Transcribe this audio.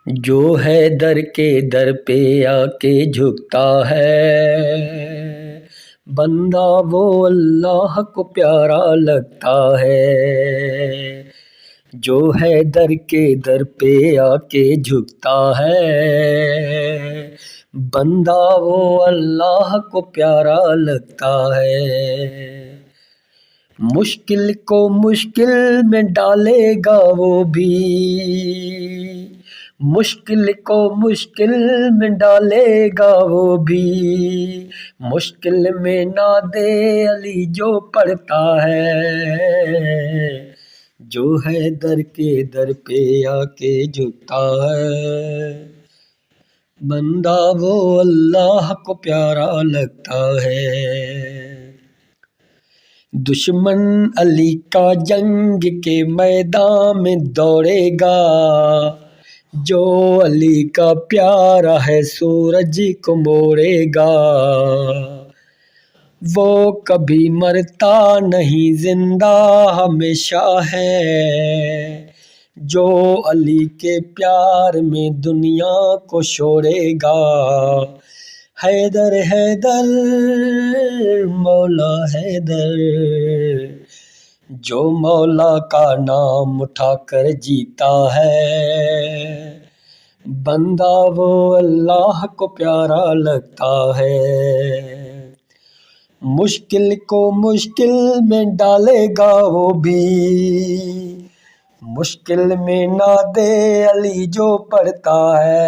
جو ہے در کے در پہ آ کے جھکتا ہے، بندہ وہ اللہ کو پیارا لگتا ہے۔ جو ہے در کے در پہ آ کے جھکتا ہے، بندہ وہ اللہ کو پیارا لگتا ہے۔ مشکل کو مشکل میں ڈالے گا وہ بھی، مشکل کو مشکل میں ڈالے گا وہ بھی، مشکل میں نہ دے علی جو پڑھتا ہے۔ جو ہے در کے در پہ آ کے جھکتا ہے، بندہ وہ اللہ کو پیارا لگتا ہے۔ دشمن علی کا جنگ کے میدان میں دوڑے گا، جو علی کا پیارا ہے سورج کو موڑے گا۔ وہ کبھی مرتا نہیں زندہ ہمیشہ ہے، جو علی کے پیار میں دنیا کو چھوڑے گا۔ حیدر حیدر مولا حیدر، جو مولا کا نام اٹھا کر جیتا ہے، بندہ وہ اللہ کو پیارا لگتا ہے۔ مشکل کو مشکل میں ڈالے گا وہ بھی، مشکل میں نہ دے علی جو پڑھتا ہے۔